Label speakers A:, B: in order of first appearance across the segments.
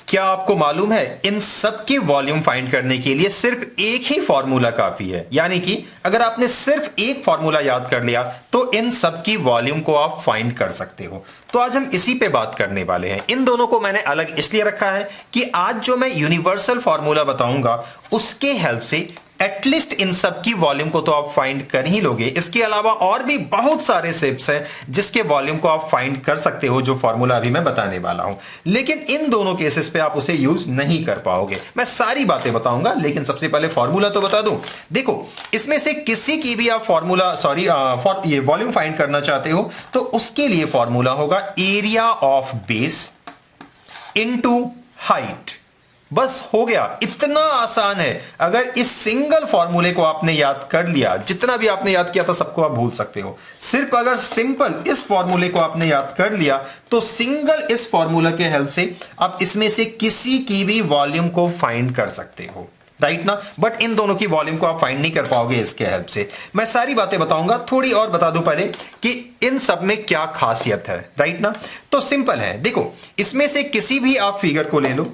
A: क्या आपको मालूम है इन सब की वॉल्यूम फाइंड करने के लिए सिर्फ एक ही फॉर्मूला काफी है। यानी कि अगर आपने सिर्फ एक फॉर्मूला याद कर लिया तो इन सब की वॉल्यूम को आप फाइंड कर सकते हो। तो आज हम इसी पे बात करने वाले हैं। इन दोनों को मैंने अलग इसलिए रखा है कि आज जो मैं यूनिवर्सल फॉर्मूला बताऊंगा उसके हेल्प से एटलीस्ट इन सब की वॉल्यूम को तो आप फाइंड कर ही लोगे। इसके अलावा और भी बहुत सारे शेप्स हैं जिसके वॉल्यूम को आप फाइंड कर सकते हो, जो फॉर्मूला अभी मैं बताने वाला हूं। लेकिन इन दोनों केसेस पे आप उसे यूज नहीं कर पाओगे। मैं सारी बातें बताऊंगा, लेकिन सबसे पहले फॉर्मूला तो बता दूं। देखो, इसमें से किसी की भी आप फॉर्मूला ये वॉल्यूम फाइंड करना चाहते हो तो उसके लिए फॉर्मूला होगा area of base into height. बस हो गया, इतना आसान है। अगर इस सिंगल फॉर्मूले को आपने याद कर लिया, जितना भी आपने याद किया था सबको आप भूल सकते हो। सिर्फ अगर सिंपल इस फॉर्मूले को आपने याद कर लिया तो सिंगल इस फॉर्मूला के हेल्प से आप इसमें से किसी की भी वॉल्यूम को फाइंड कर सकते हो, राइट ना। बट इन दोनों की वॉल्यूम को आप फाइंड नहीं कर पाओगे इसके हेल्प से। मैं सारी बातें बताऊंगा, थोड़ी और बता दूं पहले कि इन सब में क्या खासियत है, राइट ना। तो सिंपल है, देखो इसमें से किसी भी आप फिगर को ले लो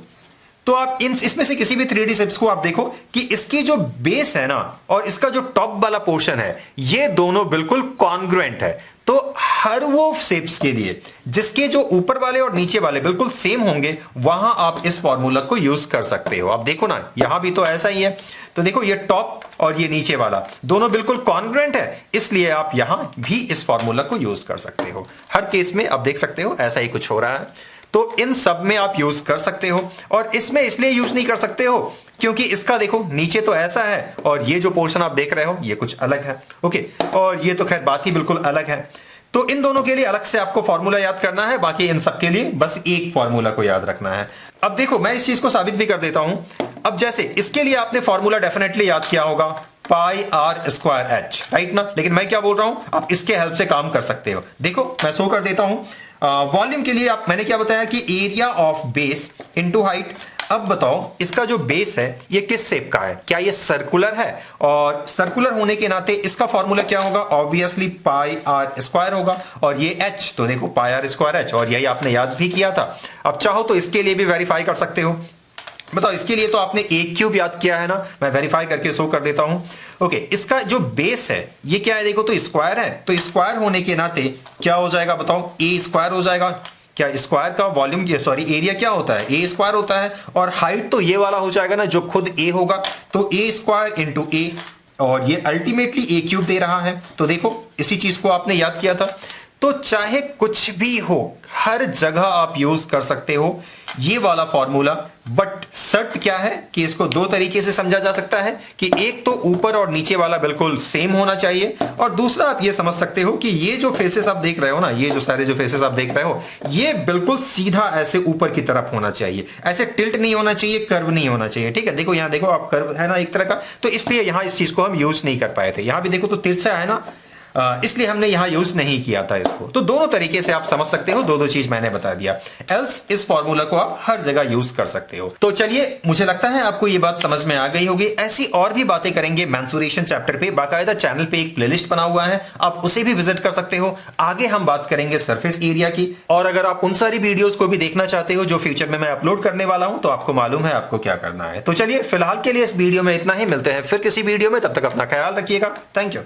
A: तो आप इसमें से किसी भी 3D शेप्स को आप देखो कि इसकी जो बेस है ना और इसका जो टॉप वाला पोर्शन है ये दोनों बिल्कुल कॉन्ग्रुएंट है। तो हर वो शेप्स के लिए जिसके जो ऊपर वाले और नीचे वाले बिल्कुल सेम होंगे वहां आप इस फॉर्मूला को यूज कर सकते हो। आप देखो ना, यहां भी तो ऐसा ही है। तो देखो ये टॉप और ये नीचे वाला दोनों बिल्कुल कॉन्ग्रुएंट है, इसलिए आप यहां भी इस फॉर्मूला को यूज कर सकते हो। हर केस में आप देख सकते हो ऐसा ही कुछ हो रहा है। तो इन सब में आप यूज कर सकते हो। और इसमें इसलिए यूज नहीं कर सकते हो क्योंकि इसका देखो नीचे तो ऐसा है और ये जो पोर्शन आप देख रहे हो ये कुछ अलग है, ओके। और ये तो खैर बात ही बिल्कुल अलग है। तो इन दोनों के लिए अलग से आपको फॉर्मूला याद करना है, बाकी इन सब के लिए बस एक फॉर्मूला को याद रखना है। अब देखो मैं इस चीज को साबित भी कर देता हूं। अब जैसे इसके लिए आपने फॉर्मूला डेफिनेटली याद किया होगा पाई आर स्क्वायर एच, राइट ना। लेकिन मैं क्या बोल रहा हूं, आप इसके हेल्प से काम कर सकते हो। देखो मैं शो कर देता हूं। वॉल्यूम के लिए आप मैंने क्या बताया कि area of base into height. अब बताओ इसका जो बेस है ये किस शेप का है, क्या ये सर्कुलर है? और सर्कुलर होने के नाते इसका फॉर्मूला क्या होगा, ऑब्वियसली पाई आर स्क्वायर होगा। और ये एच तो देखो पाई आर स्क्वायर एच, और यही आपने याद भी किया था। अब चाहो तो इसके लिए भी वेरीफाई कर सकते हो। बताओ इसके लिए तो आपने ए क्यूब याद किया है ना, मैं वेरीफाई करके शो कर देता हूं। ओके, इसका जो बेस है ये क्या है, देखो तो स्क्वायर है। तो स्क्वायर होने के नाते क्या हो जाएगा बताओ, ए स्क्वायर हो जाएगा। क्या स्क्वायर का वॉल्यूम एरिया क्या होता है, ए स्क्वायर होता है। और हाइट तो ये वाला हो जाएगा ना जो खुद ए होगा, तो ए स्क्वायर इंटू ए, और ये अल्टीमेटली ए क्यूब दे रहा है। तो देखो इसी चीज को आपने याद किया था। तो चाहे कुछ भी हो हर जगह आप यूज कर सकते हो ये वाला फॉर्मूला। बट शर्त क्या है कि इसको दो तरीके से समझा जा सकता है कि एक तो ऊपर और नीचे वाला बिल्कुल सेम होना चाहिए, और दूसरा आप ये समझ सकते हो कि ये जो फेसेस आप देख रहे हो ना, ये जो सारे जो फेसेस आप देख रहे हो ये बिल्कुल सीधा ऐसे ऊपर की तरफ होना चाहिए, ऐसे टिल्ट नहीं होना चाहिए, कर्व नहीं होना चाहिए। ठीक है, देखो यहां देखो आप कर्व है ना एक तरह का, तो इसलिए यहां इस चीज को हम यूज नहीं कर पाए थे। यहां भी देखो तो तिरछा है ना, इसलिए हमने यहां यूज नहीं किया था इसको। तो दोनों तरीके से आप समझ सकते हो, दो चीज मैंने बता दिया। एल्स इस फॉर्मूला को आप हर जगह यूज कर सकते हो। तो चलिए, मुझे लगता है आपको ये बात समझ में आ गई होगी। ऐसी और भी बातें करेंगे मेंसुरेशन चैप्टर पे। बाकायदा चैनल पे एक प्लेलिस्ट बना हुआ है, आप उसे भी विजिट कर सकते हो। आगे हम बात करेंगे सरफेस एरिया की। और अगर आप उन सारी वीडियोस को भी देखना चाहते हो जो फ्यूचर में मैं अपलोड करने वाला हूं, तो आपको मालूम है आपको क्या करना है। तो चलिए फिलहाल के लिए इस वीडियो में इतना ही, मिलते हैं फिर किसी वीडियो में, तब तक अपना ख्याल रखिएगा। Thank you.